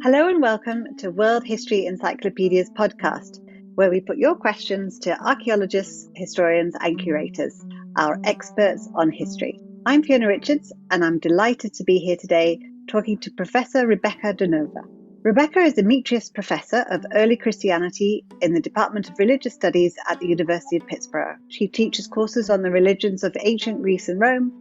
Hello and welcome to World History Encyclopedia's podcast, where we put your questions to archaeologists, historians and curators, our experts on history. I'm Fiona Richards and I'm delighted to be here today talking to Professor Rebecca Denova. Rebecca is Emeritus Professor of Early Christianity in the Department of Religious Studies at the University of Pittsburgh. She teaches courses on the religions of ancient Greece and Rome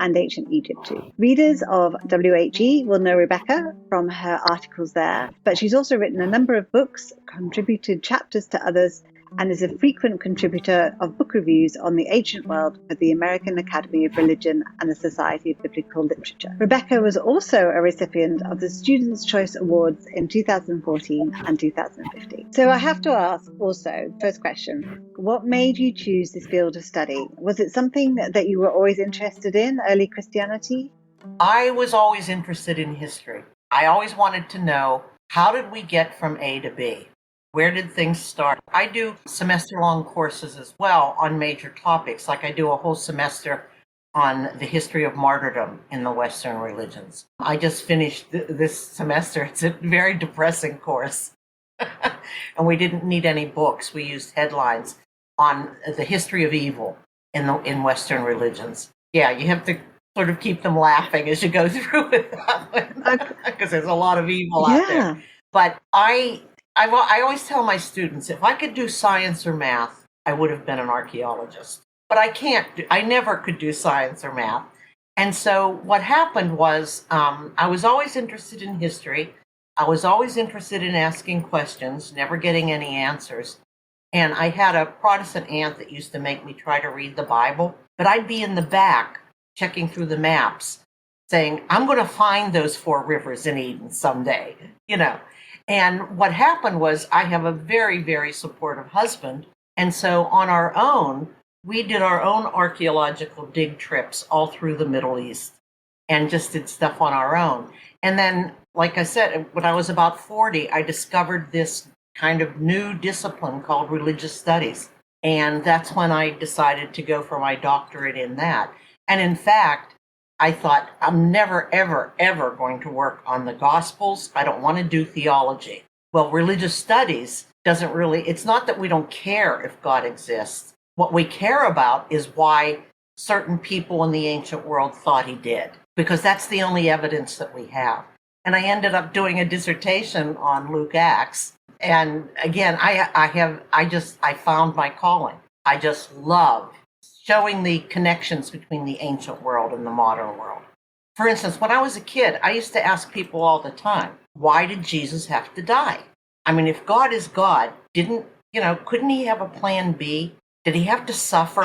and ancient Egypt too. Readers of WHE will know Rebecca from her articles there, but she's also written a number of books, contributed chapters to others, and is a frequent contributor of book reviews on the ancient world for the American Academy of Religion and the Society of Biblical Literature. Rebecca was also a recipient of the Students' Choice Awards in 2014 and 2015. So I have to ask also, first question, what made you choose this field of study? Was it something that you were always interested in, early Christianity? I was always interested in history. I always wanted to know, how did we get from A to B? Where did things start? I do semester-long courses as well on major topics, like I do a whole semester on the history of martyrdom in the Western religions. I just finished this semester. It's a very depressing course. And we didn't need any books. We used headlines on the history of evil in Western religions. Yeah, you have to sort of keep them laughing as you go through it, because there's a lot of evil out there. But I always tell my students, if I could do science or math, I would have been an archaeologist. But I can't. I never could do science or math. And so what happened was I was always interested in history. I was always interested in asking questions, never getting any answers. And I had a Protestant aunt that used to make me try to read the Bible. But I'd be in the back checking through the maps, saying, I'm going to find those 4 rivers in Eden someday, And what happened was I have a very, very supportive husband. And so on our own, we did our own archaeological dig trips all through the Middle East and just did stuff on our own. And then, like I said, when I was about 40, I discovered this kind of new discipline called religious studies. And that's when I decided to go for my doctorate in that. And in fact, I thought, I'm never, ever, ever going to work on the Gospels. I don't want to do theology. Well, religious studies doesn't really, it's not that we don't care if God exists. What we care about is why certain people in the ancient world thought he did, because that's the only evidence that we have. And I ended up doing a dissertation on Luke Acts. And again, I found my calling. I just love showing the connections between the ancient world and the modern world. For instance, when I was a kid, I used to ask people all the time, why did Jesus have to die? I mean, if God is God, couldn't he have a plan B? Did he have to suffer?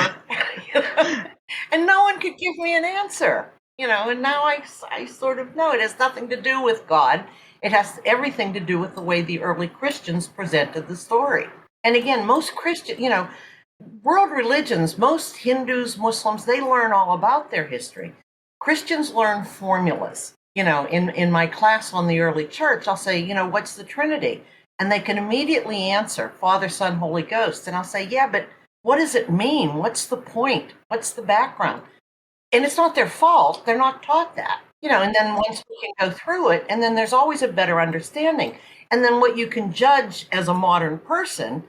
And no one could give me an answer, and now I sort of know it has nothing to do with God. It has everything to do with the way the early Christians presented the story. And again, most world religions, most Hindus, Muslims, they learn all about their history. Christians learn formulas. In my class on the early church, I'll say, what's the Trinity? And they can immediately answer Father, Son, Holy Ghost. And I'll say, yeah, but what does it mean? What's the point? What's the background? And it's not their fault. They're not taught that. And then once we can go through it, and then there's always a better understanding. And then what you can judge as a modern person,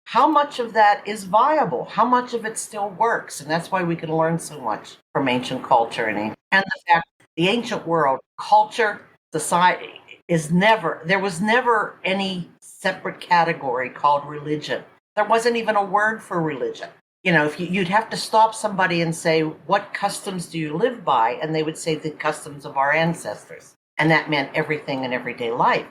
how much of that is viable? How much of it still works? And that's why we can learn so much from ancient culture and the fact that the ancient world, culture, society there was never any separate category called religion. There wasn't even a word for religion. If you'd have to stop somebody and say, what customs do you live by? And they would say the customs of our ancestors. And that meant everything in everyday life.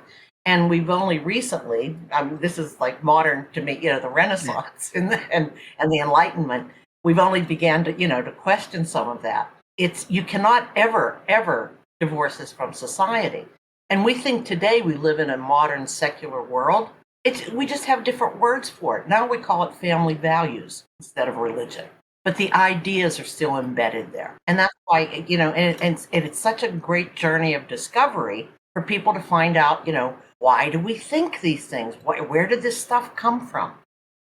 And we've only recently, this is like modern to me, the Renaissance and the Enlightenment, we've only began to question some of that. You cannot ever divorce this from society. And we think today we live in a modern secular world. We just have different words for it. Now we call it family values instead of religion. But the ideas are still embedded there. And that's why, and it's such a great journey of discovery for people to find out, why do we think these things? Where did this stuff come from?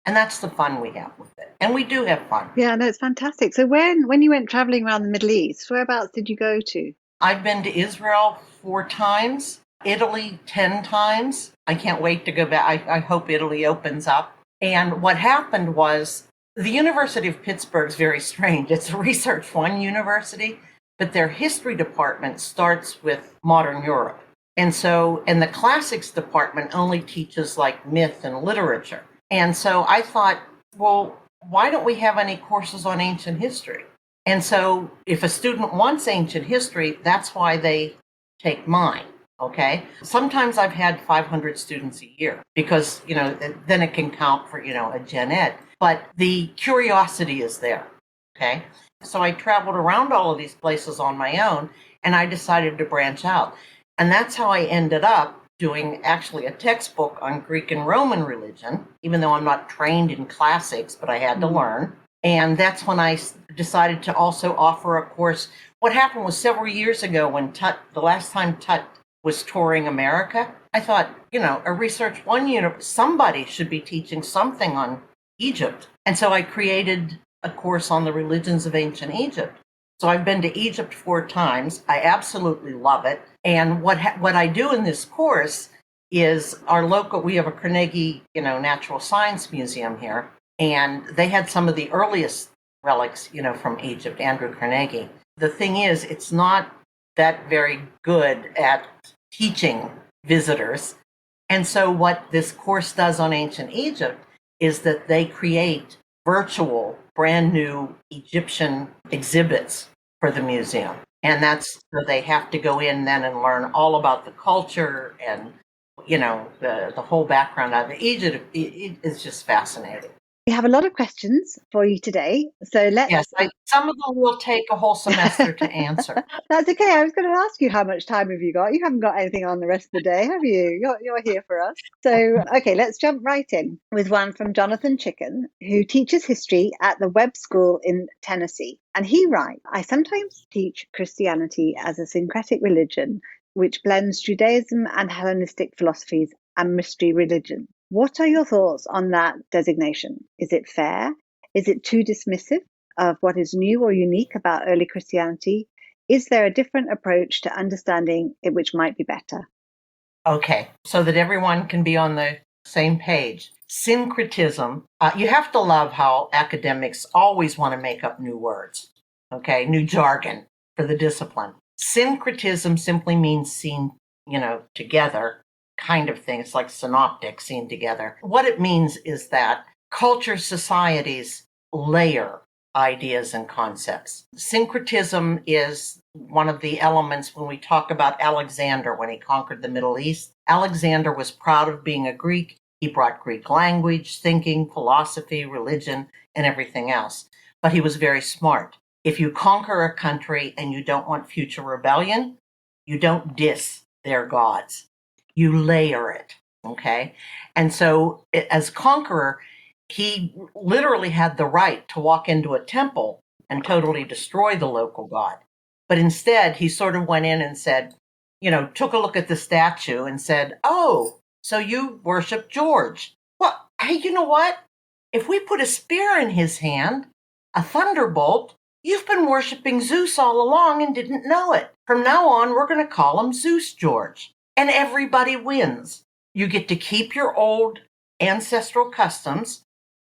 And that's the fun we have with it. And we do have fun. Yeah, no, it's fantastic. So when you went traveling around the Middle East, whereabouts did you go to? I've been to Israel 4 times. Italy 10 times. I can't wait to go back. I hope Italy opens up. And what happened was the University of Pittsburgh is very strange. It's a Research One university, but their history department starts with modern Europe. And the classics department only teaches like myth and literature. And so I thought, well, why don't we have any courses on ancient history? And so if a student wants ancient history, that's why they take mine. Okay. Sometimes I've had 500 students a year because, then it can count for, a gen ed. But the curiosity is there. Okay. So I traveled around all of these places on my own, and I decided to branch out. And that's how I ended up doing actually a textbook on Greek and Roman religion, even though I'm not trained in classics, but I had to learn. And that's when I decided to also offer a course. What happened was several years ago when the last time Tut was touring America, I thought, a Research One unit, somebody should be teaching something on Egypt. And so I created a course on the religions of ancient Egypt. So I've been to Egypt 4 times. I absolutely love it. And what I do in this course is we have a Carnegie, Natural Science Museum here. And they had some of the earliest relics, from Egypt, Andrew Carnegie. The thing is, it's not that very good at teaching visitors. And so what this course does on ancient Egypt is that they create virtual, brand new Egyptian exhibits for the museum. And that's so they have to go in then and learn all about the culture and, the whole background of Egypt. It is just fascinating. We have a lot of questions for you today. So some of them will take a whole semester to answer. That's okay. I was going to ask you, how much time have you got? You haven't got anything on the rest of the day, have you? You're here for us. So, okay, let's jump right in with one from Jonathan Chicken, who teaches history at the Webb School in Tennessee. And he writes, I sometimes teach Christianity as a syncretic religion, which blends Judaism and Hellenistic philosophies and mystery religion. What are your thoughts on that designation? Is it fair? Is it too dismissive of what is new or unique about early Christianity? Is there a different approach to understanding it which might be better? Okay, so that everyone can be on the same page. Syncretism, you have to love how academics always want to make up new words, okay, new jargon for the discipline. Syncretism simply means seen, together kind of thing. It's like synoptic, seen together. What it means is that culture societies layer ideas and concepts. Syncretism is one of the elements when we talk about Alexander when he conquered the Middle East. Alexander was proud of being a Greek. He brought Greek language, thinking, philosophy, religion, and everything else. But he was very smart. If you conquer a country and you don't want future rebellion, you don't diss their gods. You layer it, okay? And so as conqueror, he literally had the right to walk into a temple and totally destroy the local god. But instead, he sort of went in and said, took a look at the statue and said, oh, so you worship George. Well, hey, you know what? If we put a spear in his hand, a thunderbolt, you've been worshiping Zeus all along and didn't know it. From now on, we're going to call him Zeus George. And everybody wins. You get to keep your old ancestral customs,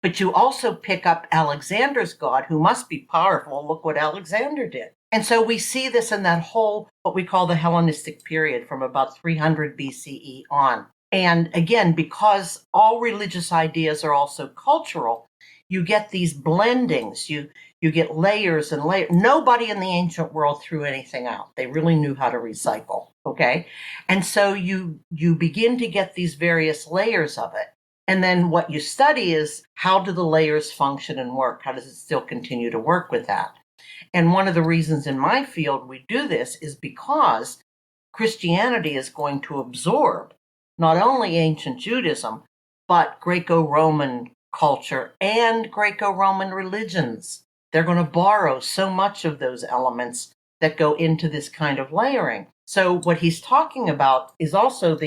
but you also pick up Alexander's god, who must be powerful. Look what Alexander did. And so we see this in that whole, what we call the Hellenistic period from about 300 BCE on. And again, because all religious ideas are also cultural, you get these blendings. You get layers and layers. Nobody in the ancient world threw anything out. They really knew how to recycle, okay? And so you begin to get these various layers of it. And then what you study is, how do the layers function and work? How does it still continue to work with that? And one of the reasons in my field we do this is because Christianity is going to absorb not only ancient Judaism, but Greco-Roman culture and Greco-Roman religions. They're going to borrow so much of those elements that go into this kind of layering. So what he's talking about is also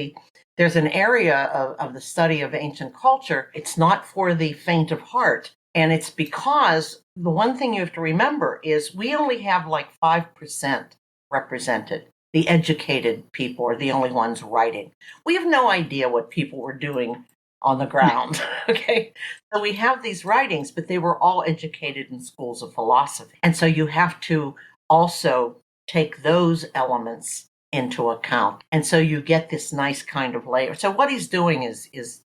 there's an area of the study of ancient culture. It's not for the faint of heart. And it's because the one thing you have to remember is we only have like 5% represented. the educated people are the only ones writing. We have no idea what people were doing on the ground. Okay. So we have these writings, but they were all educated in schools of philosophy. And so you have to also take those elements into account. And so you get this nice kind of layer. So what he's doing is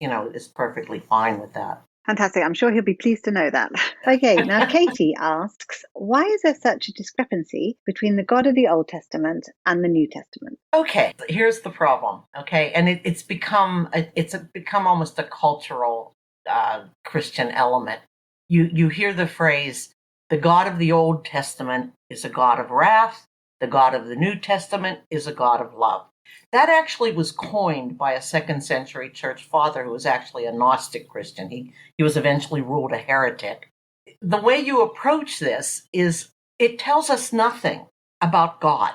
perfectly fine with that. Fantastic. I'm sure he'll be pleased to know that. Okay, now Katie asks, why is there such a discrepancy between the God of the Old Testament and the New Testament? Okay, here's the problem. Okay, and it's become almost a cultural Christian element. You hear the phrase, the God of the Old Testament is a God of wrath, the God of the New Testament is a God of love. That actually was coined by a second century church father who was actually a Gnostic Christian. He was eventually ruled a heretic. The way you approach this is it tells us nothing about God.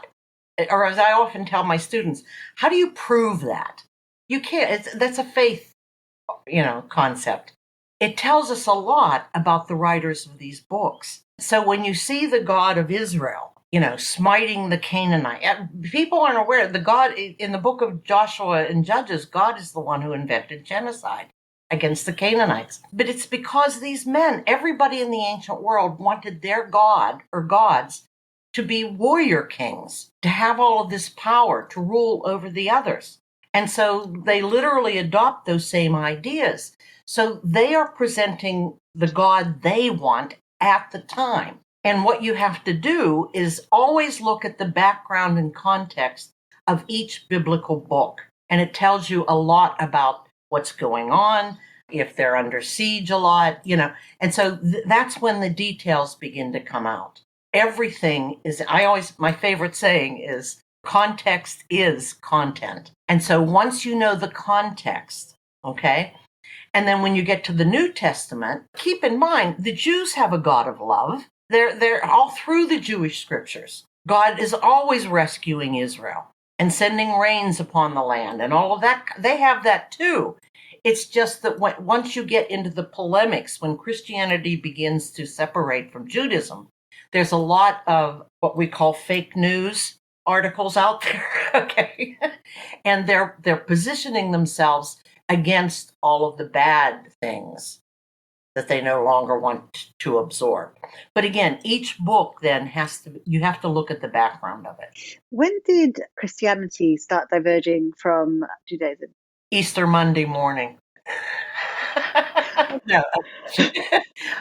Or as I often tell my students, how do you prove that? You can't. That's a faith, concept. It tells us a lot about the writers of these books. So when you see the God of Israel, smiting the Canaanite, people aren't aware. The God in the book of Joshua and Judges, God is the one who invented genocide against the Canaanites. But it's because these men, everybody in the ancient world wanted their God or gods to be warrior kings, to have all of this power, to rule over the others. And so they literally adopt those same ideas. So they are presenting the God they want at the time. And what you have to do is always look at the background and context of each biblical book. And it tells you a lot about what's going on, if they're under siege a lot, And so that's when the details begin to come out. Everything is, my favorite saying is, context is content. And so once you know the context, okay, and then when you get to the New Testament, keep in mind, the Jews have a God of love. They're all through the Jewish scriptures. God is always rescuing Israel and sending rains upon the land and all of that. They have that too. It's just that once you get into the polemics, when Christianity begins to separate from Judaism, there's a lot of what we call fake news articles out there, okay? And they're positioning themselves against all of the bad things that they no longer want to absorb. But again, each book then you have to look at the background of it. When did Christianity start diverging from Judaism? Easter Monday morning. No,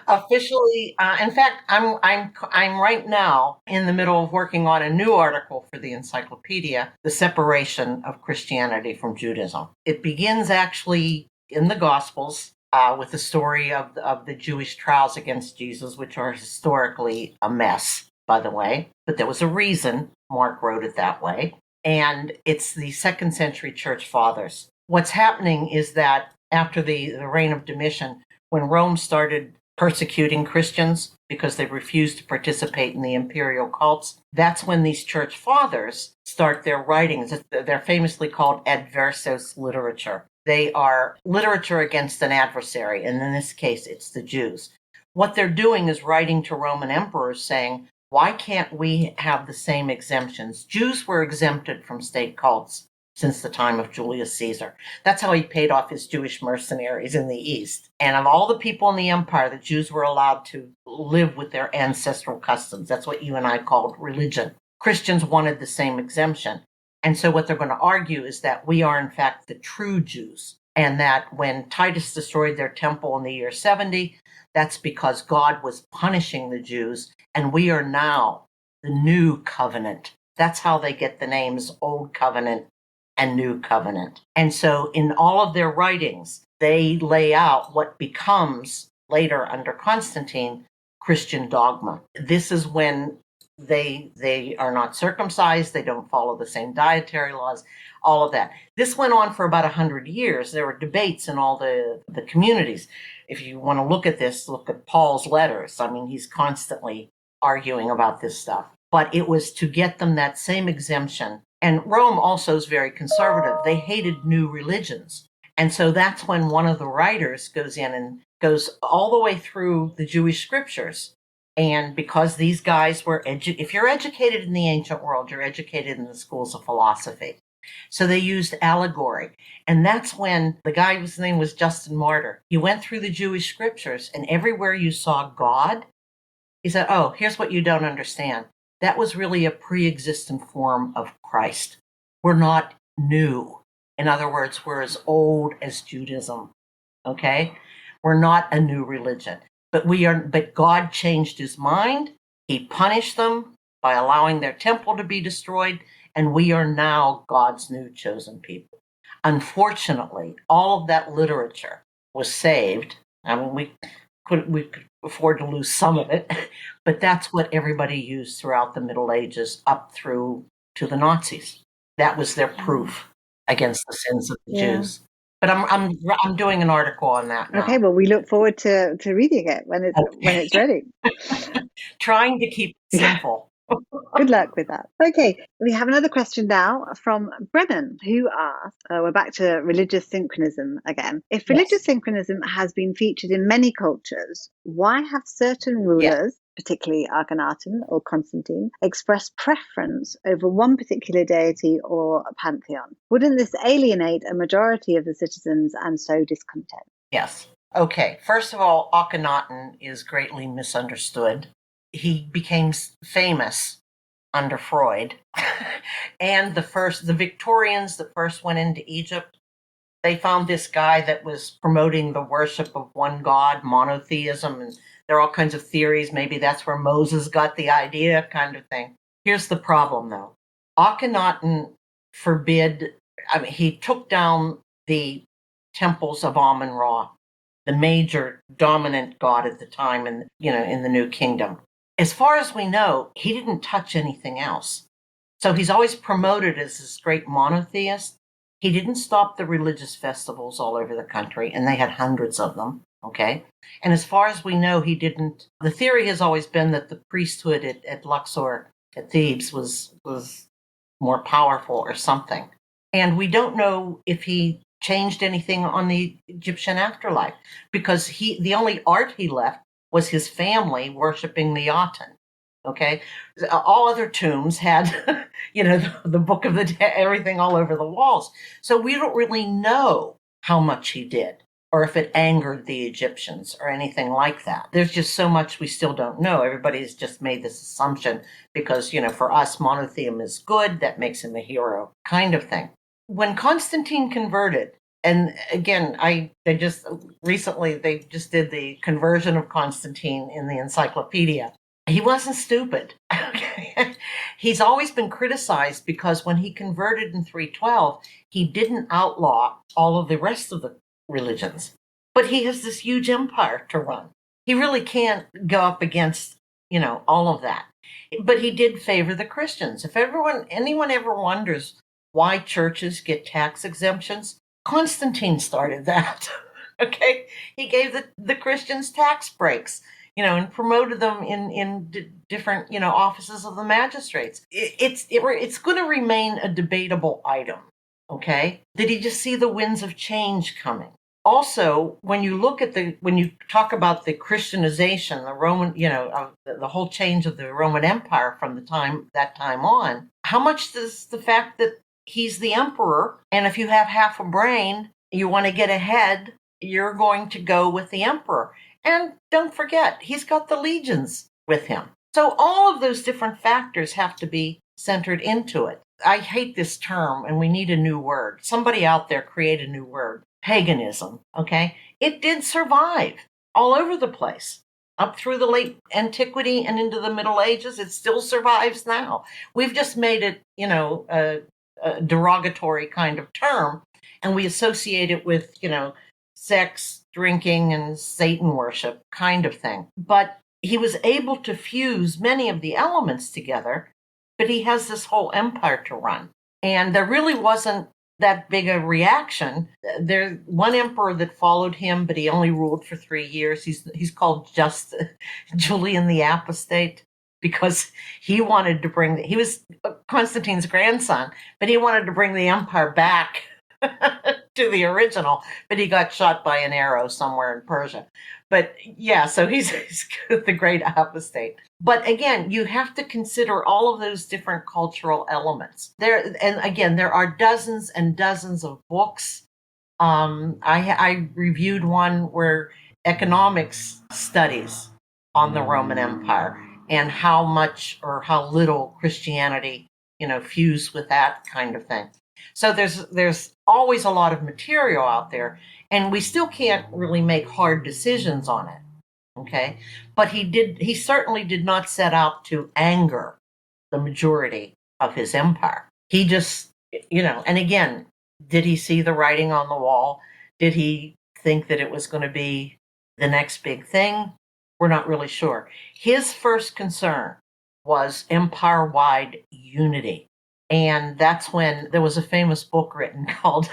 officially. In fact, I'm right now in the middle of working on a new article for the encyclopedia, The Separation of Christianity from Judaism. It begins actually in the Gospels with the story of the Jewish trials against Jesus, which are historically a mess, by the way. But there was a reason Mark wrote it that way. And it's the second century church fathers. What's happening is that after the reign of Domitian, when Rome started persecuting Christians because they refused to participate in the imperial cults, that's when these church fathers start their writings. They're famously called adversus literature. They are literature against an adversary, and in this case, it's the Jews. What they're doing is writing to Roman emperors saying, why can't we have the same exemptions? Jews were exempted from state cults since the time of Julius Caesar. That's how he paid off his Jewish mercenaries in the East. And of all the people in the empire, the Jews were allowed to live with their ancestral customs. That's what you and I called religion. Christians wanted the same exemption. And so what they're going to argue is that we are, in fact, the true Jews. And that when Titus destroyed their temple in the year 70, that's because God was punishing the Jews. And we are now the new covenant. That's how they get the names Old Covenant and New Covenant. And so in all of their writings, they lay out what becomes later under Constantine Christian dogma. This is when they are not circumcised, they don't follow the same dietary laws, all of that. This went on for about 100 years. There were debates in all the communities. If you want to look at this, look at Paul's letters. I mean, he's constantly arguing about this stuff. But it was to get them that same exemption. And Rome also is very conservative. They hated new religions. And so that's when one of the writers goes in and goes all the way through the Jewish scriptures And because these guys were if you're educated in the ancient world, you're educated in the schools of philosophy. So they used allegory. And that's when the guy whose name was Justin Martyr, he went through the Jewish scriptures, and everywhere you saw God, he said, oh, here's what you don't understand. That was really a pre-existent form of Christ. We're not new. In other words, we're as old as Judaism. Okay? We're not a new religion. But God changed his mind. He punished them by allowing their temple to be destroyed, and we are now God's new chosen people. Unfortunately, all of that literature was saved. I mean, we could afford to lose some of it, but that's what everybody used throughout the Middle Ages up through to the Nazis. That was their proof against the sins of the Jews. But I'm doing an article on that now. Okay, well, we look forward to reading it when it's ready. Trying to keep it simple. Good luck with that. Okay, we have another question now from Brennan, who asks, we're back to religious synchronism again. If religious synchronism has been featured in many cultures, why have certain rulers, particularly Akhenaten or Constantine, expressed preference over one particular deity or pantheon? Wouldn't this alienate a majority of the citizens and sow discontent? Yes. Okay, first of all, Akhenaten is greatly misunderstood. He became famous under Freud. And the Victorians that first went into Egypt, they found this guy that was promoting the worship of one God, monotheism, and there are all kinds of theories. Maybe that's where Moses got the idea, kind of thing. Here's the problem, though. Akhenaten he took down the temples of Amun-Ra, the major dominant god at the time in the New Kingdom. As far as we know, he didn't touch anything else. So he's always promoted as this great monotheist. He didn't stop the religious festivals all over the country, and they had hundreds of them, okay? And as far as we know, he didn't. The theory has always been that the priesthood at Luxor, at Thebes, was more powerful or something. And we don't know if he changed anything on the Egyptian afterlife, because the only art he left was his family worshiping the Aten. Okay, all other tombs had, the Book of the Dead, everything all over the walls. So we don't really know how much he did, or if it angered the Egyptians or anything like that. There's just so much we still don't know. Everybody's just made this assumption because, for us, monotheism is good. That makes him a hero, kind of thing. When Constantine converted, and again, they just did the conversion of Constantine in the encyclopedia. He wasn't stupid. He's always been criticized because when he converted in 312, he didn't outlaw all of the rest of the religions. But he has this huge empire to run. He really can't go up against, all of that. But he did favor the Christians. If anyone ever wonders why churches get tax exemptions, Constantine started that. Okay, he gave the Christians tax breaks, and promoted them in different, offices of the magistrates. It's going to remain a debatable item. Okay, did he just see the winds of change coming? Also, when you talk about the Christianization, the Roman, the whole change of the Roman Empire from that time on, how much does the fact that he's the emperor, and if you have half a brain, you want to get ahead, you're going to go with the emperor. And don't forget, he's got the legions with him. So all of those different factors have to be centered into it. I hate this term, and we need a new word. Somebody out there create a new word. Paganism, okay? It did survive all over the place. Up through the late antiquity and into the Middle Ages, it still survives now. We've just made it, a derogatory kind of term, and we associate it with, sex, drinking, and Satan worship kind of thing. But he was able to fuse many of the elements together, but he has this whole empire to run. And there really wasn't that big a reaction. There's one emperor that followed him, but he only ruled for 3 years. He's called just Julian the Apostate, because he was Constantine's grandson, but he wanted to bring the empire back to the original, but he got shot by an arrow somewhere in Persia. But yeah, so he's the great apostate. But again, you have to consider all of those different cultural elements. And again, there are dozens and dozens of books. I reviewed one where economics studies on the Roman Empire and how much or how little Christianity, fused with that kind of thing. So there's always a lot of material out there, and we still can't really make hard decisions on it. Okay. But he certainly did not set out to anger the majority of his empire. He just, and again, did he see the writing on the wall? Did he think that it was going to be the next big thing? We're not really sure. His first concern was empire-wide unity. And that's when there was a famous book written called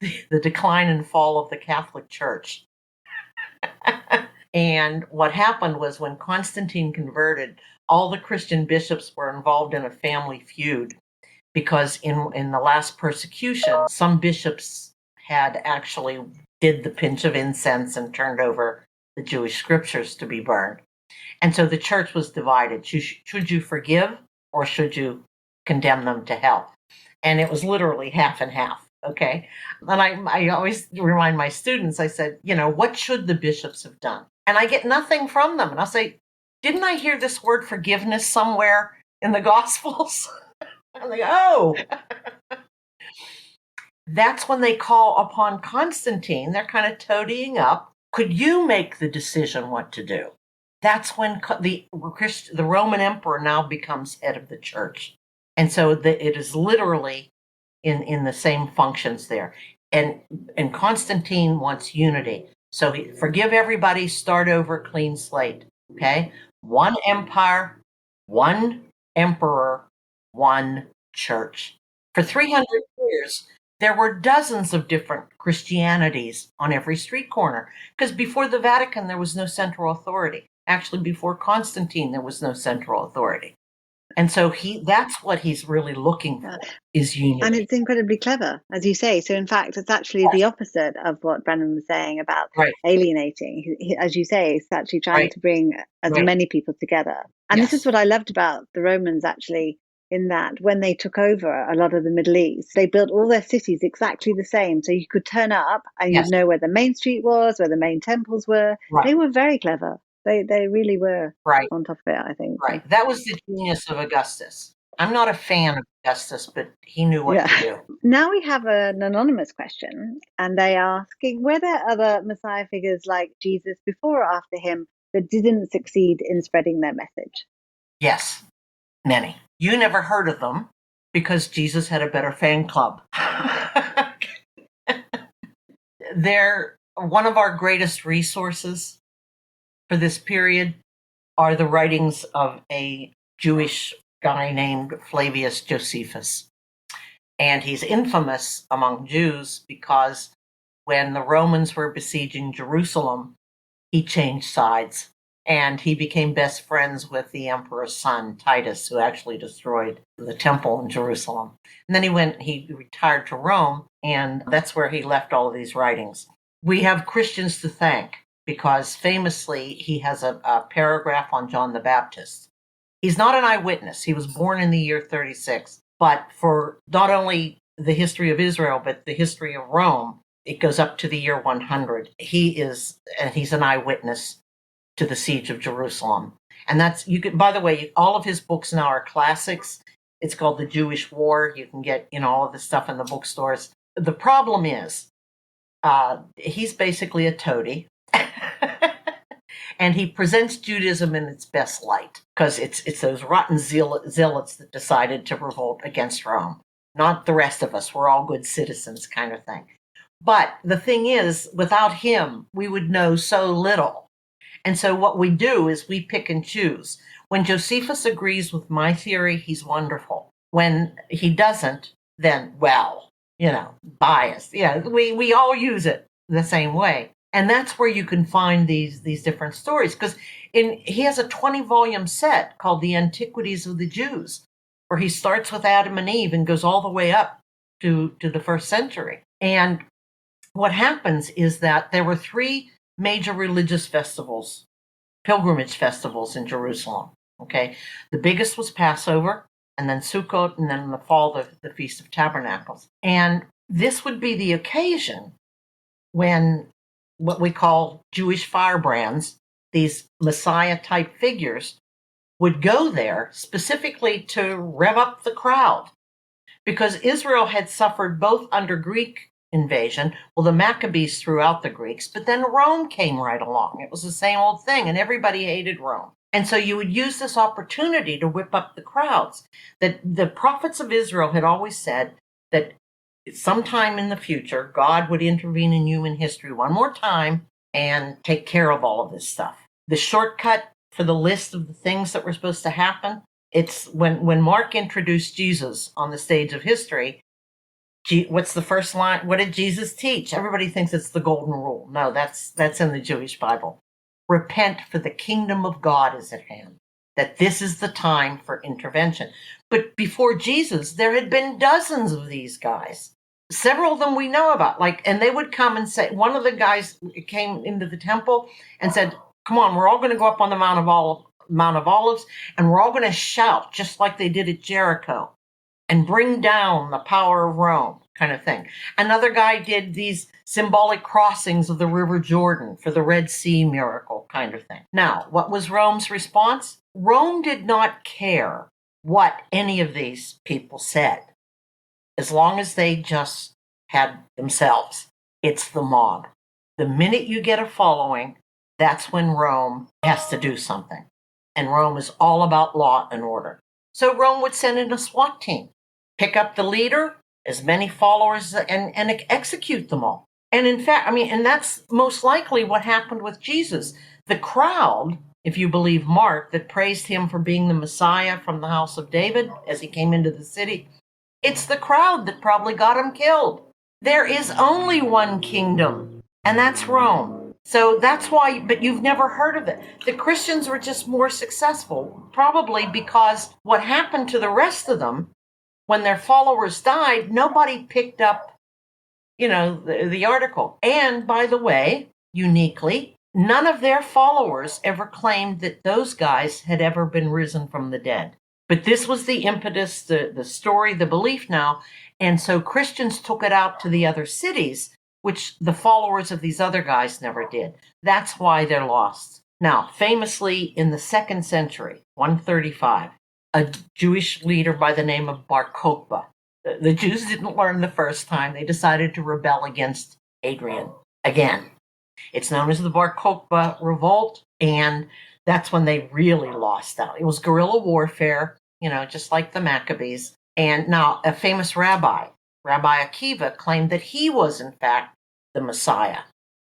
The Decline and Fall of the Catholic Church. And what happened was when Constantine converted, all the Christian bishops were involved in a family feud because in the last persecution, some bishops had actually did the pinch of incense and turned over the Jewish scriptures to be burned. And so the church was divided. Should you forgive or should you condemn them to hell? And it was literally half and half. Okay. And I always remind my students, I said, what should the bishops have done? And I get nothing from them. And I'll say, didn't I hear this word forgiveness somewhere in the Gospels? And they go, oh. That's when they call upon Constantine. They're kind of toadying up. Could you make the decision what to do? That's when the Roman emperor now becomes head of the church. And so it is literally in the same functions there. And Constantine wants unity. So forgive everybody, start over, clean slate. Okay? One empire, one emperor, one church. For 300 years, there were dozens of different Christianities on every street corner. Because before the Vatican, there was no central authority. Actually, before Constantine, there was no central authority. And so that's what he's really looking for, is unity. And it's incredibly clever, as you say. So in fact, it's actually the opposite of what Brennan was saying about alienating. As you say, it's actually trying to bring as many people together. And this is what I loved about the Romans, actually, in that when they took over a lot of the Middle East, they built all their cities exactly the same. So you could turn up and you'd know where the main street was, where the main temples were. They were very clever. They really were on top of it, I think. Right. That was the genius of Augustus. I'm not a fan of Augustus, but he knew what to do. Now we have an anonymous question, and they are asking, were there other Messiah figures like Jesus before or after him that didn't succeed in spreading their message? Yes, many. You never heard of them because Jesus had a better fan club. They're one of our greatest resources for this period are the writings of a Jewish guy named Flavius Josephus. And he's infamous among Jews because when the Romans were besieging Jerusalem, he changed sides and he became best friends with the emperor's son, Titus, who actually destroyed the temple in Jerusalem. And then he retired to Rome, and that's where he left all of these writings. We have Christians to thank, because famously he has a paragraph on John the Baptist. He's not an eyewitness. He was born in the year 36. But for not only the history of Israel, but the history of Rome, it goes up to the year 100. He's an eyewitness to the siege of Jerusalem. And by the way, all of his books now are classics. It's called The Jewish War. You can get, all of this stuff in the bookstores. The problem is, he's basically a toady. And he presents Judaism in its best light because it's those rotten zealots that decided to revolt against Rome, not the rest of us. We're all good citizens kind of thing. But the thing is, without him, we would know so little. And so what we do is we pick and choose. When Josephus agrees with my theory, he's wonderful. When he doesn't, then, biased. We all use it the same way. And that's where you can find these different stories, because he has a 20-volume set called The Antiquities of the Jews, where he starts with Adam and Eve and goes all the way up to the first century. And what happens is that there were three major religious festivals, pilgrimage festivals in Jerusalem. Okay, the biggest was Passover, and then Sukkot, and then in the fall, the Feast of Tabernacles. And this would be the occasion when what we call Jewish firebrands, these Messiah-type figures, would go there specifically to rev up the crowd. Because Israel had suffered both under Greek invasion, well, the Maccabees threw out the Greeks, but then Rome came right along. It was the same old thing, and everybody hated Rome. And so you would use this opportunity to whip up the crowds. That the prophets of Israel had always said that sometime in the future, God would intervene in human history one more time and take care of all of this stuff. The shortcut for the list of the things that were supposed to happen, it's when Mark introduced Jesus on the stage of history, what's the first line? What did Jesus teach? Everybody thinks it's the golden rule. No, that's in the Jewish Bible. Repent, for the kingdom of God is at hand. That this is the time for intervention. But before Jesus, there had been dozens of these guys. Several of them we know about. And they would come and say, one of the guys came into the temple and said, come on, we're all going to go up on the Mount of Olives, and we're all going to shout just like they did at Jericho and bring down the power of Rome, kind of thing. Another guy did these symbolic crossings of the River Jordan for the Red Sea miracle, kind of thing. Now, what was Rome's response? Rome did not care what any of these people said, as long as they just had themselves. It's the mob. The minute you get a following, that's when Rome has to do something. And Rome is all about law and order. So Rome would send in a SWAT team, pick up the leader, as many followers, and execute them all. And in fact, and that's most likely what happened with Jesus. The crowd, if you believe Mark, that praised him for being the Messiah from the house of David as he came into the city, it's the crowd that probably got him killed. There is only one kingdom, and that's Rome. So that's why, but you've never heard of it. The Christians were just more successful, probably because what happened to the rest of them, when their followers died, nobody picked up, the article. And by the way, uniquely, none of their followers ever claimed that those guys had ever been risen from the dead. But this was the impetus, the story, the belief now. And so Christians took it out to the other cities, which the followers of these other guys never did. That's why they're lost. Now, famously in the 2nd century, 135, a Jewish leader by the name of Bar Kokhba. The Jews didn't learn the first time. They decided to rebel against Hadrian again. It's known as the Bar Kokhba Revolt, and that's when they really lost out. It was guerrilla warfare, just like the Maccabees. And now a famous rabbi, Rabbi Akiva, claimed that he was, in fact, the Messiah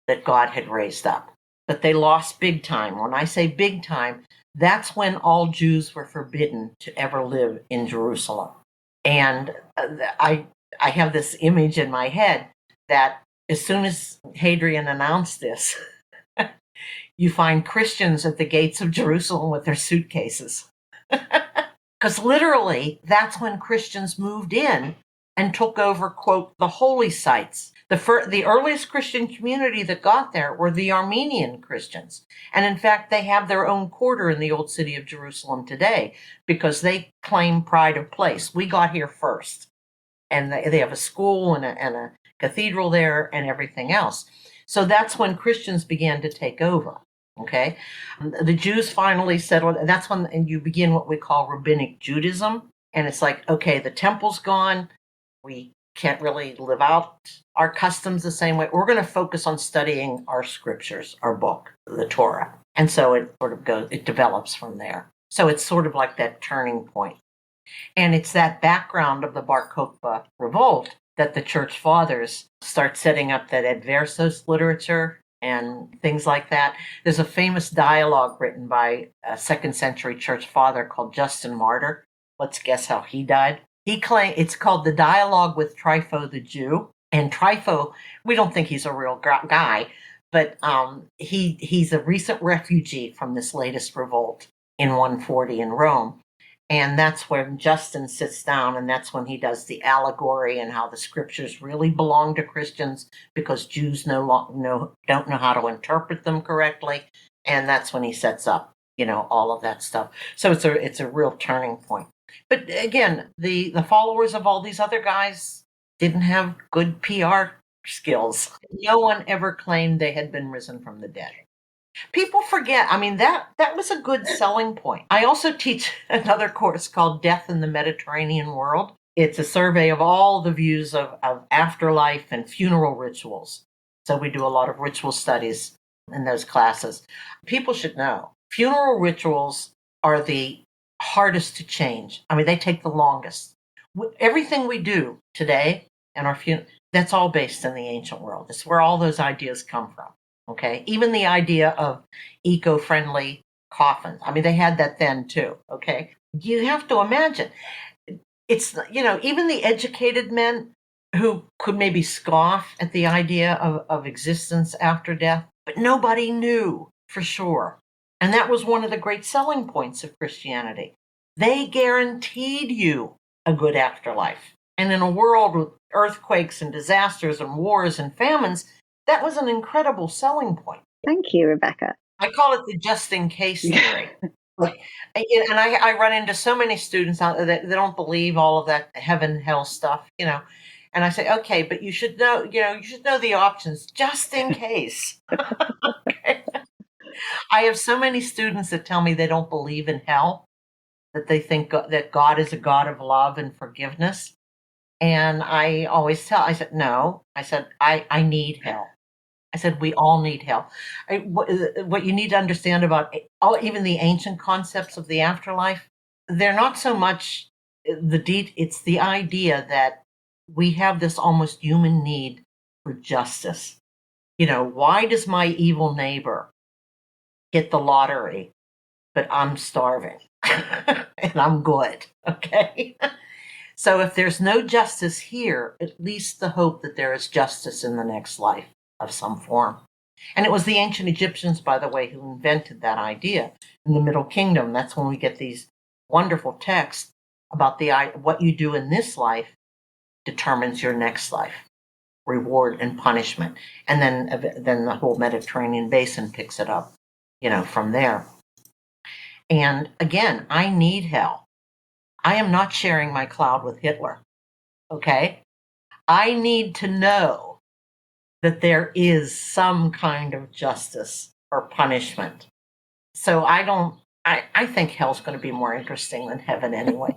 that God had raised up. But they lost big time. When I say big time, that's when all Jews were forbidden to ever live in Jerusalem. And I have this image in my head that as soon as Hadrian announced this, you find Christians at the gates of Jerusalem with their suitcases. Because literally, that's when Christians moved in and took over, quote, the holy sites. The earliest Christian community that got there were the Armenian Christians. And in fact, they have their own quarter in the old city of Jerusalem today because they claim pride of place. We got here first. And they have a school and a cathedral there and everything else. So that's when Christians began to take over. Okay, the Jews finally settled. That's when you begin what we call rabbinic Judaism. And it's like, okay, the temple's gone. We can't really live out our customs the same way. We're going to focus on studying our scriptures, our book, the Torah. And so it develops from there. So it's sort of like that turning point. And it's that background of the Bar Kokhba revolt that the church fathers start setting up that adversos literature and things like that. There's a famous dialogue written by a 2nd century church father called Justin Martyr. Let's guess how he died. He claimed it's called The Dialogue with Trypho the Jew. And Trypho, we don't think he's a real guy, but he's a recent refugee from this latest revolt in 140 in Rome. And that's when Justin sits down, and that's when he does the allegory and how the scriptures really belong to Christians because Jews don't know how to interpret them correctly. And that's when he sets up, all of that stuff. So it's a real turning point. But again, the followers of all these other guys didn't have good PR skills. No one ever claimed they had been risen from the dead. People forget. I mean, that was a good selling point. I also teach another course called Death in the Mediterranean World. It's a survey of all the views of afterlife and funeral rituals. So we do a lot of ritual studies in those classes. People should know funeral rituals are the hardest to change. I mean, they take the longest. Everything we do today in our funeral, that's all based in the ancient world. It's where all those ideas come from. Okay, even the idea of eco-friendly coffins. I mean, they had that then too. Okay, you have to imagine it's even the educated men who could maybe scoff at the idea of existence after death, but nobody knew for sure. And that was one of the great selling points of Christianity. They guaranteed you a good afterlife. And in a world with earthquakes and disasters and wars and famines, that was an incredible selling point. Thank you, Rebecca. I call it the just-in-case theory. And I run into so many students out there that they don't believe all of that heaven, hell stuff, And I say, okay, but you should know, the options just in case. Okay. I have so many students that tell me they don't believe in hell, that they think that God is a God of love and forgiveness. And I always said, no. I said, I need hell. I said, we all need hell. What you need to understand about even the ancient concepts of the afterlife, they're not so much it's the idea that we have this almost human need for justice. Why does my evil neighbor get the lottery, but I'm starving and I'm good? Okay. So if there's no justice here, at least the hope that there is justice in the next life of some form. And it was the ancient Egyptians, by the way, who invented that idea in the Middle Kingdom. That's when we get these wonderful texts about what you do in this life determines your next life, reward and punishment. And then the whole Mediterranean basin picks it up, from there. And again, I need hell. I am not sharing my cloud with Hitler. Okay? I need to know that there is some kind of justice or punishment. So I think hell's going to be more interesting than heaven anyway.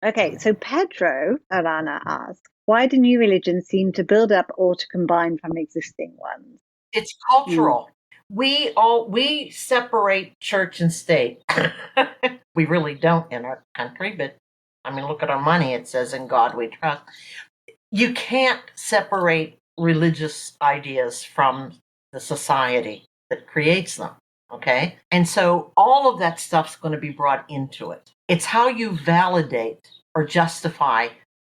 Okay, so Pedro Arana asks, why do new religions seem to build up or to combine from existing ones? It's cultural. We separate church and state. We really don't in our country, but I mean, look at our money. It says, in God we trust. You can't separate religious ideas from the society that creates them. Okay. And so all of that stuff's going to be brought into it. It's how you validate or justify,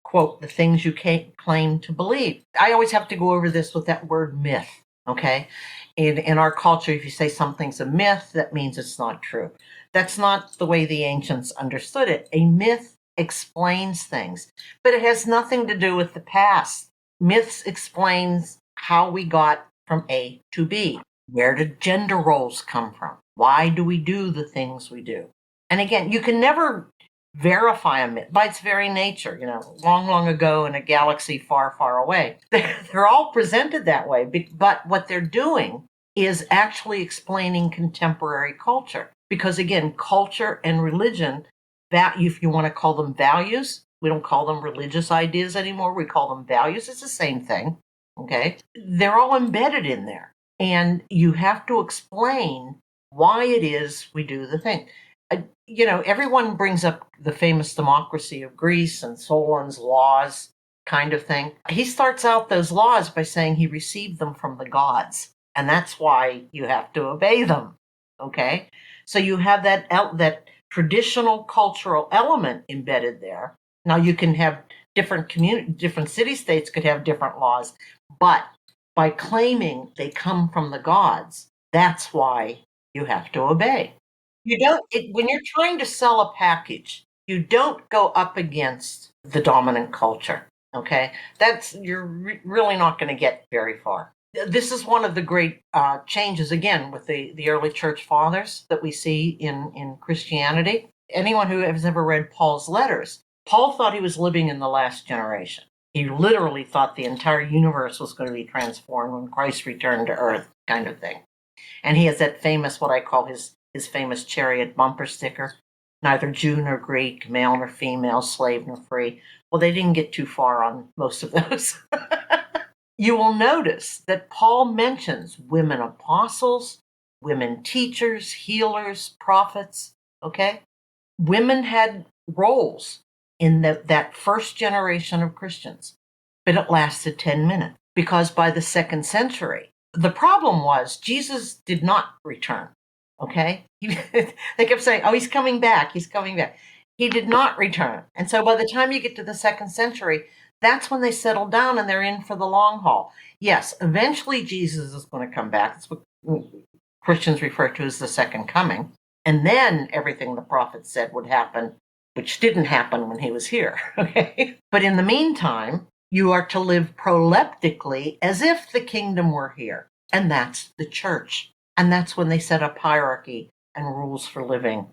quote, the things you claim to believe. I always have to go over this with that word myth. Okay. In our culture, if you say something's a myth, that means it's not true. That's not the way the ancients understood it. A myth explains things, but it has nothing to do with the past. Myths explains how we got from A to B. Where did gender roles come from? Why do we do the things we do? And again, you can never verify a myth by its very nature. Long, long ago in a galaxy far, far away. They're all presented that way, but what they're doing is actually explaining contemporary culture. Because again, culture and religion, if you want to call them values, we don't call them religious ideas anymore. We call them values. It's the same thing. Okay. They're all embedded in there. And you have to explain why it is we do the thing. Everyone brings up the famous democracy of Greece and Solon's laws kind of thing. He starts out those laws by saying he received them from the gods. And that's why you have to obey them. Okay. So you have that traditional cultural element embedded there. Now you can have different city-states could have different laws, but by claiming they come from the gods, that's why you have to obey. when you're trying to sell a package, you don't go up against the dominant culture. Okay. You're really not going to get very far. This is one of the great changes, again, with the early church fathers that we see in Christianity. Anyone who has ever read Paul's letters, Paul thought he was living in the last generation. He literally thought the entire universe was going to be transformed when Christ returned to earth, kind of thing. And he has that famous, what I call his famous chariot bumper sticker, neither Jew nor Greek, male nor female, slave nor free. Well, they didn't get too far on most of those. You will notice that Paul mentions women apostles, women teachers, healers, prophets, okay? Women had roles in that first generation of Christians, but it lasted 10 minutes because by the 2nd century, the problem was Jesus did not return, okay? They kept saying, oh, he's coming back, he's coming back. He did not return. And so by the time you get to the 2nd century, that's when they settle down and they're in for the long haul. Yes, eventually Jesus is going to come back. That's what Christians refer to as the second coming. And then everything the prophet said would happen, which didn't happen when he was here. Okay. But in the meantime, you are to live proleptically as if the kingdom were here. And that's the church. And that's when they set up hierarchy and rules for living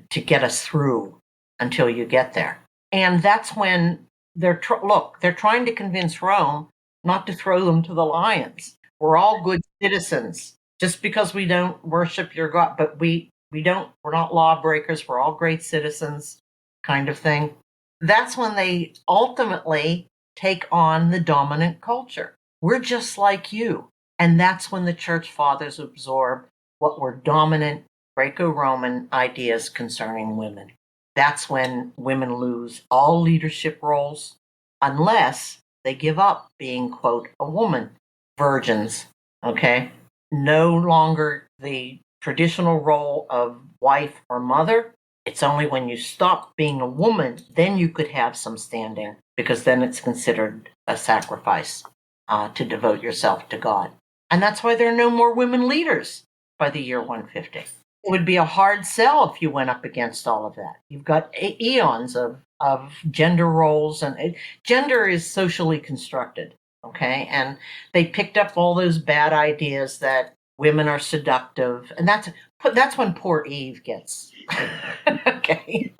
to get us through until you get there. And that's when they're trying to convince Rome not to throw them to the lions. We're all good citizens. Just because we don't worship your God, but we're not lawbreakers, we're all great citizens, kind of thing. That's when they ultimately take on the dominant culture. We're just like you. And that's when the church fathers absorb what were dominant Greco-Roman ideas concerning women. That's when women lose all leadership roles unless they give up being, quote, a woman. Virgins, okay? No longer the traditional role of wife or mother. It's only when you stop being a woman, then you could have some standing, because then it's considered a sacrifice to devote yourself to God. And that's why there are no more women leaders by the year 150. It would be a hard sell if you went up against all of that. You've got eons of gender roles, and gender is socially constructed, okay? And they picked up all those bad ideas that women are seductive, and that's when poor Eve gets, okay?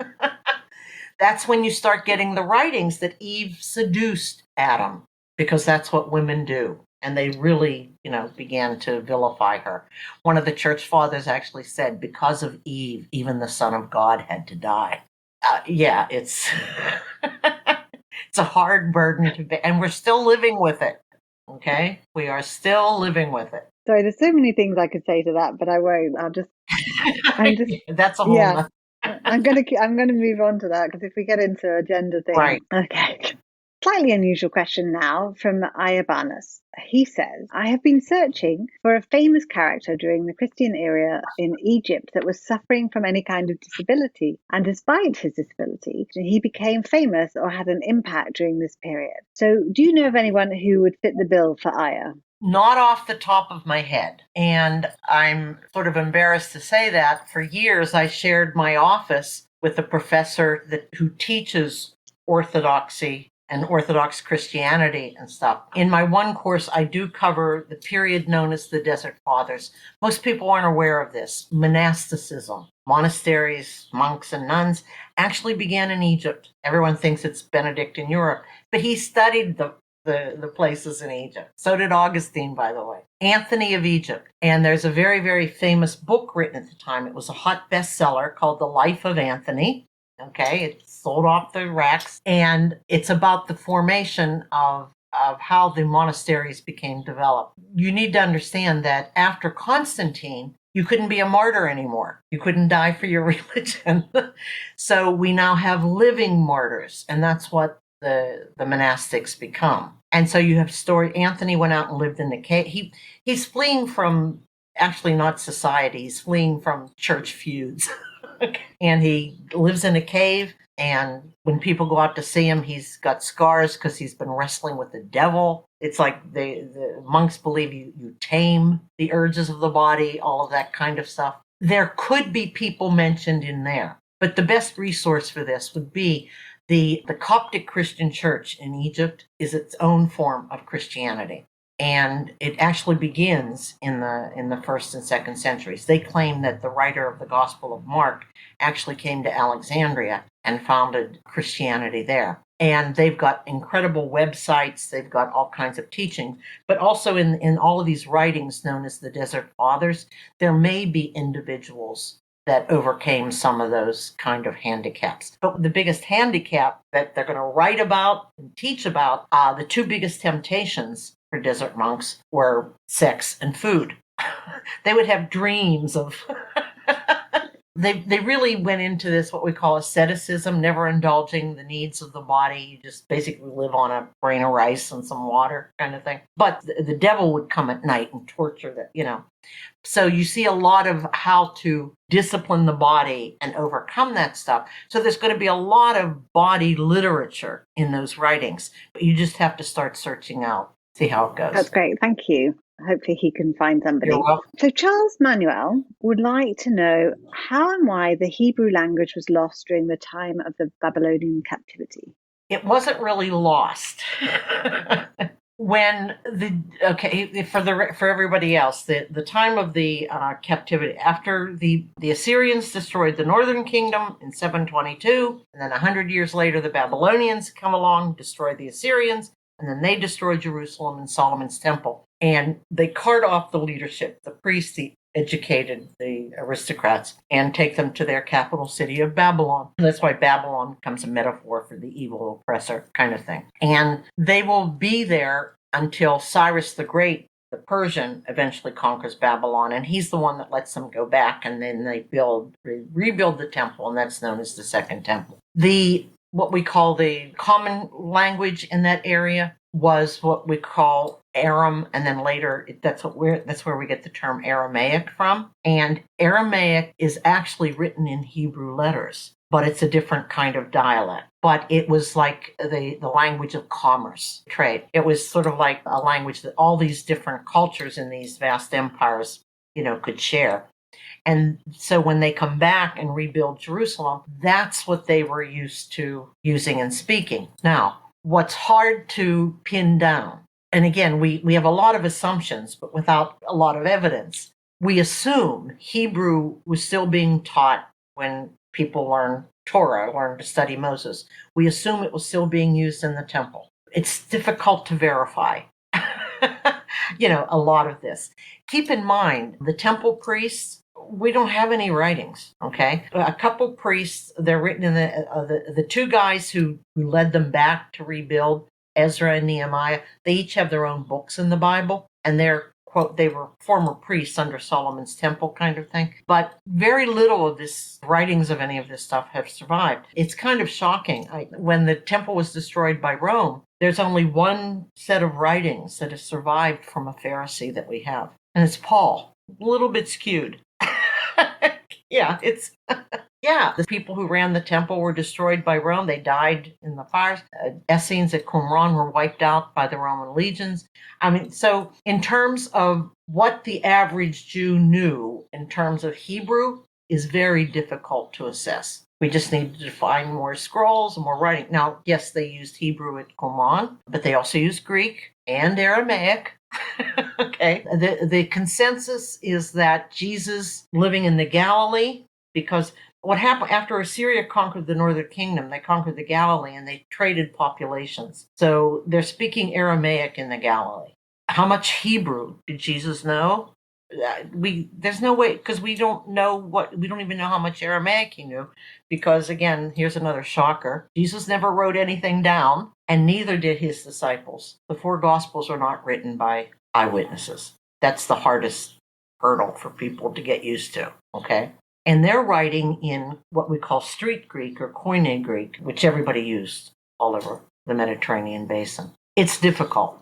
That's when you start getting the writings that Eve seduced Adam, because that's what women do. And they really, began to vilify her. One of the church fathers actually said, because of Eve, even the Son of God had to die. Yeah, it's it's a hard burden to bear, and we're still living with it. Okay, we are still living with it. Sorry, there's so many things I could say to that, but I won't. I'm just. That's a whole. Yeah, I'm gonna move on to that, because if we get into a gender thing, right? Okay. Slightly unusual question now from Ayabanus. He says, I have been searching for a famous character during the Christian era in Egypt that was suffering from any kind of disability. And despite his disability, he became famous or had an impact during this period. So do you know of anyone who would fit the bill for Aya? Not off the top of my head. And I'm sort of embarrassed to say that. For years, I shared my office with a professor who teaches orthodoxy and Orthodox Christianity and stuff. In my one course, I do cover the period known as the Desert Fathers. Most people aren't aware of this. Monasticism, monasteries, monks, and nuns actually began in Egypt. Everyone thinks it's Benedict in Europe, but he studied the places in Egypt. So did Augustine, by the way. Anthony of Egypt. And there's a very, very famous book written at the time. It was a hot bestseller called The Life of Anthony. Okay, it's sold off the racks, and it's about the formation of how the monasteries became developed. You need to understand that after Constantine, you couldn't be a martyr anymore. You couldn't die for your religion. So we now have living martyrs, and that's what the monastics become. And so you have Anthony went out and lived in the cave. He's fleeing from, actually not society, he's fleeing from church feuds. And he lives in a cave, and when people go out to see him, he's got scars because he's been wrestling with the devil. It's like the monks believe you tame the urges of the body, all of that kind of stuff. there could be people mentioned in there. But the best resource for this would be the Coptic Christian Church in Egypt is its own form of Christianity. And it actually begins in the first and second centuries. They claim that the writer of the Gospel of Mark actually came to Alexandria and founded Christianity there. And they've got incredible websites. They've got all kinds of teachings. But also in all of these writings known as the Desert Fathers, there may be individuals that overcame some of those kind of handicaps. But the biggest handicap that they're going to write about and teach about, the two biggest temptations for desert monks were sex and food. They would have dreams of... They really went into this, what we call asceticism, never indulging the needs of the body. You just basically live on a grain of rice and some water kind of thing. But the devil would come at night and torture that, So you see a lot of how to discipline the body and overcome that stuff. So there's going to be a lot of body literature in those writings. But you just have to start searching out, see how it goes. That's great. Thank you. Hopefully he can find somebody. You're welcome. So Charles Manuel would like to know how and why the Hebrew language was lost during the time of the Babylonian captivity. It wasn't really lost. For everybody else, the time of the captivity, after the Assyrians destroyed the northern kingdom in 722, and then 100 years later the Babylonians come along, destroyed the Assyrians, and then they destroyed Jerusalem and Solomon's temple. And they cart off the leadership, the priests, the educated, the aristocrats, and take them to their capital city of Babylon. That's why Babylon becomes a metaphor for the evil oppressor kind of thing. And they will be there until Cyrus the Great, the Persian, eventually conquers Babylon. And he's the one that lets them go back. And then they rebuild the temple, and that's known as the Second Temple. What we call the common language in that area was what we call Aram, and then later that's where we get the term Aramaic from. And Aramaic is actually written in Hebrew letters, but it's a different kind of dialect. But it was like the language of commerce, trade. It was sort of like a language that all these different cultures in these vast empires, could share. And so when they come back and rebuild Jerusalem, that's what they were used to using and speaking. Now, what's hard to pin down, and again, we have a lot of assumptions, but without a lot of evidence. We assume Hebrew was still being taught when people learn Torah, learn to study Moses. We assume it was still being used in the temple. It's difficult to verify, a lot of this. Keep in mind, the temple priests, we don't have any writings, okay? A couple priests, they're written in the two guys who led them back to rebuild, Ezra and Nehemiah, they each have their own books in the Bible, and they're, quote, they were former priests under Solomon's temple kind of thing. But very little of this writings of any of this stuff have survived. It's kind of shocking. When the temple was destroyed by Rome, there's only one set of writings that has survived from a Pharisee that we have, and it's Paul. A little bit skewed. The people who ran the temple were destroyed by Rome. They died in the fires. Essenes at Qumran were wiped out by the Roman legions. So in terms of what the average Jew knew in terms of Hebrew is very difficult to assess. We just need to find more scrolls and more writing. Now, yes, they used Hebrew at Qumran, but they also used Greek and Aramaic. Okay. The consensus is that Jesus living in the Galilee, because what happened after Assyria conquered the northern kingdom, they conquered the Galilee and they traded populations. So they're speaking Aramaic in the Galilee. How much Hebrew did Jesus know? There's no way, because we don't even know how much Aramaic he knew, because again, here's another shocker. Jesus never wrote anything down, and neither did his disciples. The four Gospels are not written by eyewitnesses. That's the hardest hurdle for people to get used to, okay? And they're writing in what we call street Greek or Koine Greek, which everybody used all over the Mediterranean basin. It's difficult.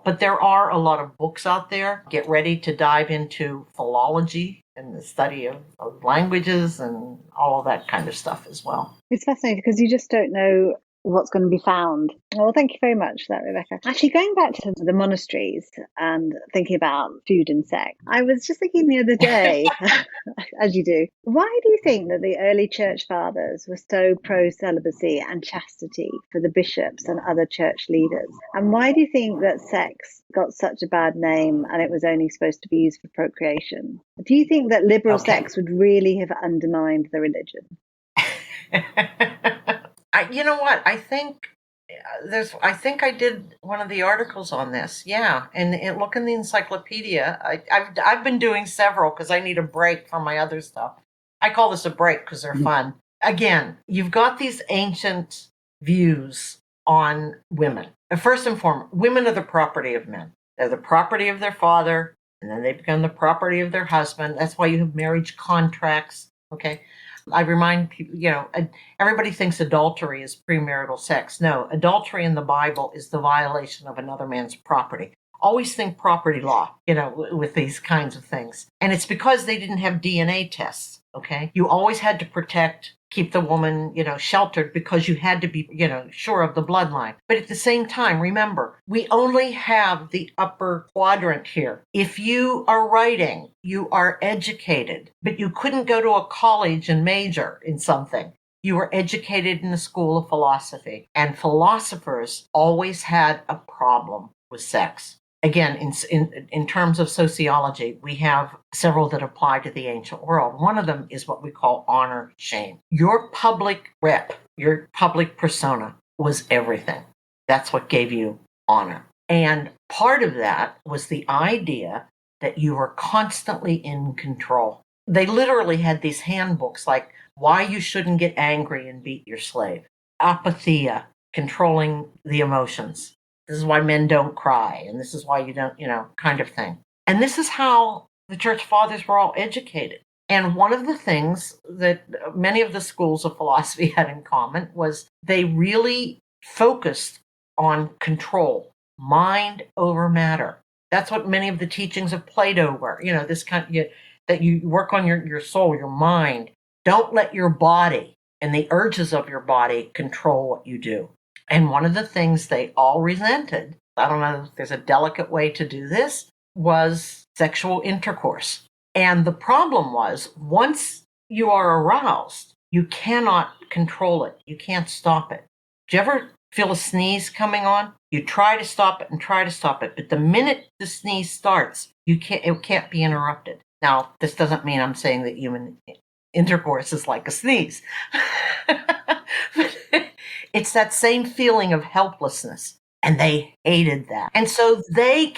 But there are a lot of books out there. Get ready to dive into philology and the study of languages and all of that kind of stuff as well. It's fascinating because you just don't know what's going to be found. Well, thank you very much for that, Rebecca. Actually, going back to the monasteries and thinking about food and sex, I was just thinking the other day, as you do, why do you think that the early church fathers were so pro-celibacy and chastity for the bishops and other church leaders? And why do you think that sex got such a bad name and it was only supposed to be used for procreation? Do you think that liberal sex would really have undermined the religion? You know what? I think I did one of the articles on this. Yeah, and look in the encyclopedia. I've been doing several because I need a break from my other stuff. I call this a break because they're fun. Again, you've got these ancient views on women. First and foremost, women are the property of men. They're the property of their father, and then they become the property of their husband. That's why you have marriage contracts. Okay. I remind people, everybody thinks adultery is premarital sex. No, adultery in the Bible is the violation of another man's property. Always think property law, with these kinds of things. And it's because they didn't have DNA tests, okay? You always had to keep the woman, sheltered because you had to be, sure of the bloodline. But at the same time, remember, we only have the upper quadrant here. If you are writing, you are educated, but you couldn't go to a college and major in something. You were educated in the school of philosophy, and philosophers always had a problem with sex. Again, in terms of sociology, we have several that apply to the ancient world. One of them is what we call honor shame. Your public rep, your public persona was everything. That's what gave you honor. And part of that was the idea that you were constantly in control. They literally had these handbooks like why you shouldn't get angry and beat your slave. Apatheia, controlling the emotions. This is why men don't cry, and this is why you don't, kind of thing. And this is how the church fathers were all educated. And one of the things that many of the schools of philosophy had in common was they really focused on control, mind over matter. That's what many of the teachings of Plato were, this kind that you work on your soul, your mind. Don't let your body and the urges of your body control what you do. And one of the things they all resented, I don't know if there's a delicate way to do this, was sexual intercourse. And the problem was, once you are aroused, you cannot control it. You can't stop it. Do you ever feel a sneeze coming on? You try to stop it and try to stop it. But the minute the sneeze starts, it can't be interrupted. Now, this doesn't mean I'm saying that human intercourse is like a sneeze. It's that same feeling of helplessness, and they hated that. And so they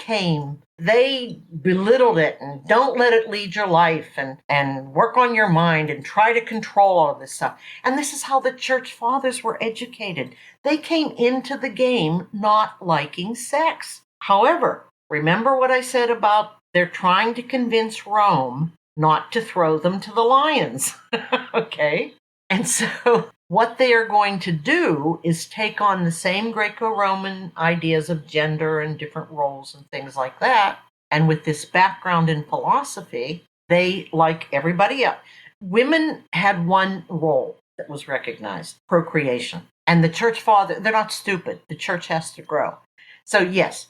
belittled it and don't let it lead your life and work on your mind and try to control all of this stuff. And this is how the church fathers were educated. They came into the game not liking sex. However, remember what I said about they're trying to convince Rome not to throw them to the lions, okay? And so what they are going to do is take on the same Greco-Roman ideas of gender and different roles and things like that. And with this background in philosophy, they, like everybody else, women had one role that was recognized, procreation. And the church father, they're not stupid. The church has to grow. So yes,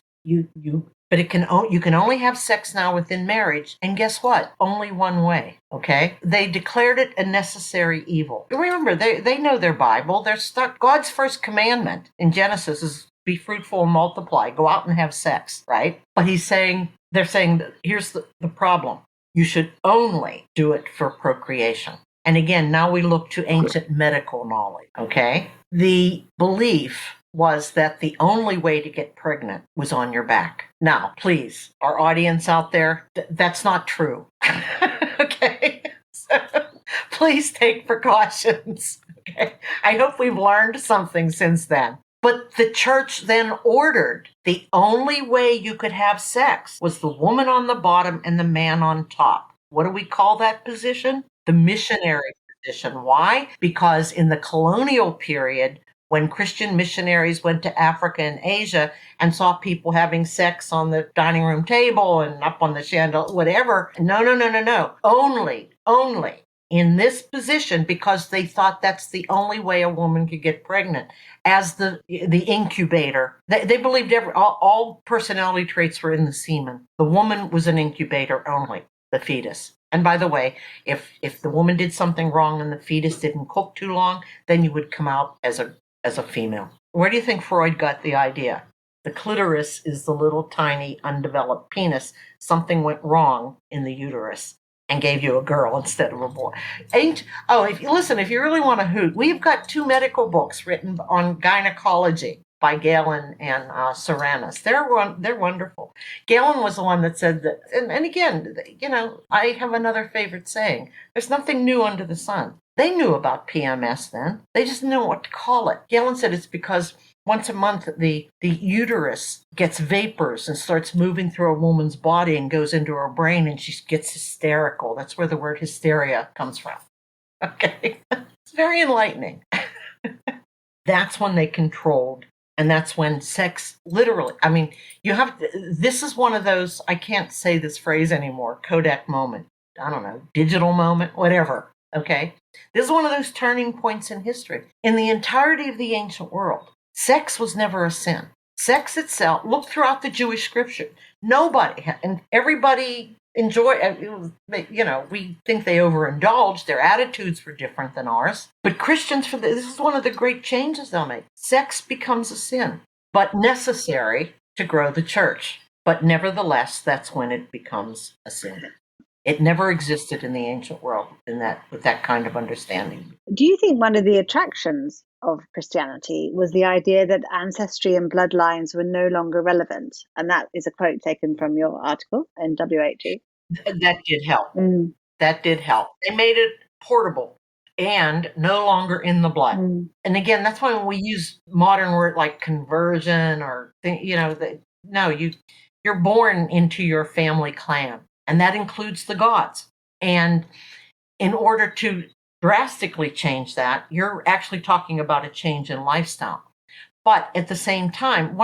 but you can only have sex now within marriage, and guess what? Only one way, okay? They declared it a necessary evil. Remember, they know their Bible. They're stuck. God's first commandment in Genesis is be fruitful and multiply. Go out and have sex, right? But they're saying, that here's the problem. You should only do it for procreation. And again, now we look to ancient medical knowledge, okay? The belief was that the only way to get pregnant was on your back. Now, please, our audience out there, that's not true. Okay? So, please take precautions. Okay? I hope we've learned something since then. But the church then ordered the only way you could have sex was the woman on the bottom and the man on top. What do we call that position? The missionary position. Why? Because in the colonial period, when Christian missionaries went to Africa and Asia and saw people having sex on the dining room table and up on the chandelier, whatever. No. Only in this position because they thought that's the only way a woman could get pregnant, as the incubator. They believed all personality traits were in the semen. The woman was an incubator only, the fetus. And by the way, if the woman did something wrong and the fetus didn't cook too long, then you would come out as a female. Where do you think Freud got the idea? The clitoris is the little tiny undeveloped penis. Something went wrong in the uterus and gave you a girl instead of a boy. If you really want to hoot, we've got 2 medical books written on gynecology by Galen and Soranus. They're wonderful. Galen was the one that said that, and again, I have another favorite saying, there's nothing new under the sun. They knew about PMS then. They just didn't know what to call it. Galen said it's because once a month, the uterus gets vapors and starts moving through a woman's body and goes into her brain, and she gets hysterical. That's where the word hysteria comes from. Okay? It's very enlightening. That's when they controlled, and that's when sex, literally, this is one of those, I can't say this phrase anymore, Kodak moment, I don't know, digital moment, whatever, okay? This is one of those turning points in history. In the entirety of the ancient world, sex was never a sin. Sex itself, look throughout the Jewish scripture. Nobody, and everybody we think they overindulged. Their attitudes were different than ours. But Christians, this is one of the great changes they'll make. Sex becomes a sin, but necessary to grow the church. But nevertheless, that's when it becomes a sin. It never existed in the ancient world with that kind of understanding. Do you think one of the attractions of Christianity was the idea that ancestry and bloodlines were no longer relevant? And that is a quote taken from your article in WHE. That did help. That did help. They made it portable and no longer in the blood. And again, that's why when we use modern word like conversion or you're born into your family clan. And that includes the gods. And in order to drastically change that, you're actually talking about a change in lifestyle. But at the same time,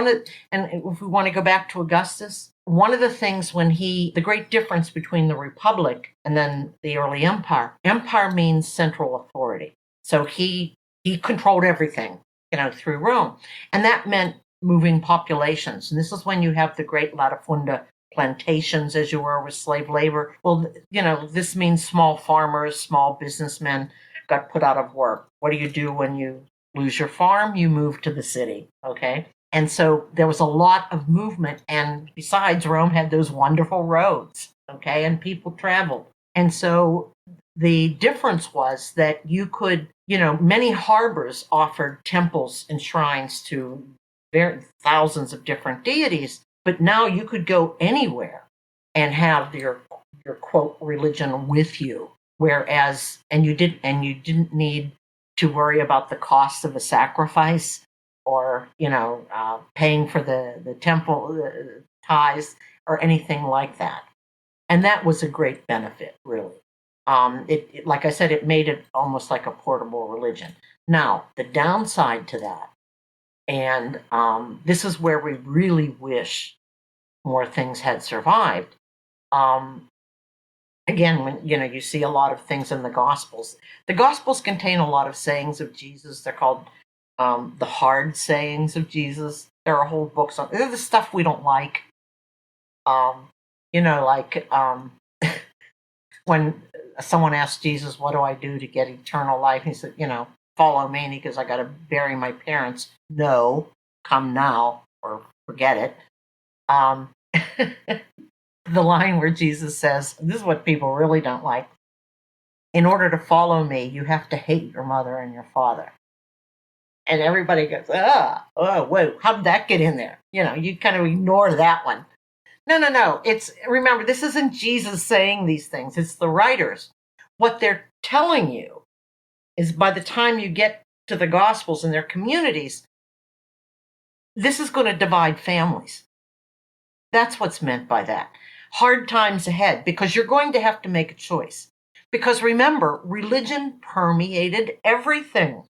and if we want to go back to Augustus, one of the things the great difference between the Republic and then the early empire means central authority. So he controlled everything, through Rome. And that meant moving populations. And this is when you have the great latifunda plantations, as you were with slave labor. Well, this means small farmers, small businessmen got put out of work. What do you do when you lose your farm? You move to the city, okay? And so there was a lot of movement. And besides, Rome had those wonderful roads, okay? And people traveled. And so the difference was that you could, many harbors offered temples and shrines to thousands of different deities. But now you could go anywhere and have your quote religion with you, whereas you didn't need to worry about the cost of a sacrifice or paying for the temple tithes or anything like that. And that was a great benefit, really. It like I said, it made it almost like a portable religion. Now the downside to that. And this is where we really wish more things had survived. Again, when you see a lot of things in the Gospels. The Gospels contain a lot of sayings of Jesus. They're called the hard sayings of Jesus. There are whole books on. They're the stuff we don't like. When someone asked Jesus, "What do I do to get eternal life?" He said, "Follow me," and he goes, "I got to bury my parents." No, come now or forget it. The line where Jesus says, this is what people really don't like. In order to follow me, you have to hate your mother and your father. And everybody goes, whoa, how did that get in there? You kind of ignore that one. No. Remember, this isn't Jesus saying these things. It's the writers. What they're telling you is by the time you get to the Gospels and their communities, this is going to divide families. That's what's meant by that. Hard times ahead, because you're going to have to make a choice. Because remember, religion permeated everything.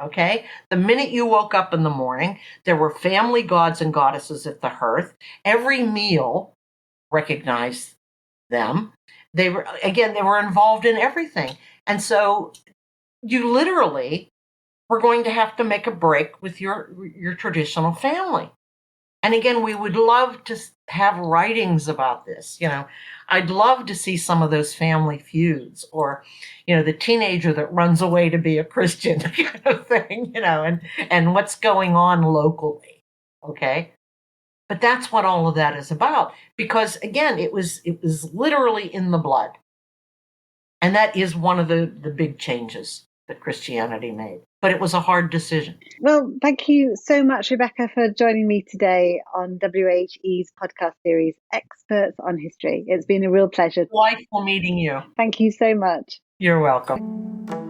Okay? The minute you woke up in the morning, there were family gods and goddesses at the hearth. Every meal recognized them. They were involved in everything. And so you literally were going to have to make a break with your traditional family. And again, we would love to have writings about this. I'd love to see some of those family feuds, or, the teenager that runs away to be a Christian kind of thing, and what's going on locally. Okay. But that's what all of that is about, because again, it was literally in the blood. And that is one of the big changes that Christianity made. But it was a hard decision. Well, thank you so much, Rebecca, for joining me today on WHE's podcast series, Experts on History. It's been a real pleasure. Delightful meeting you. Thank you so much. You're welcome.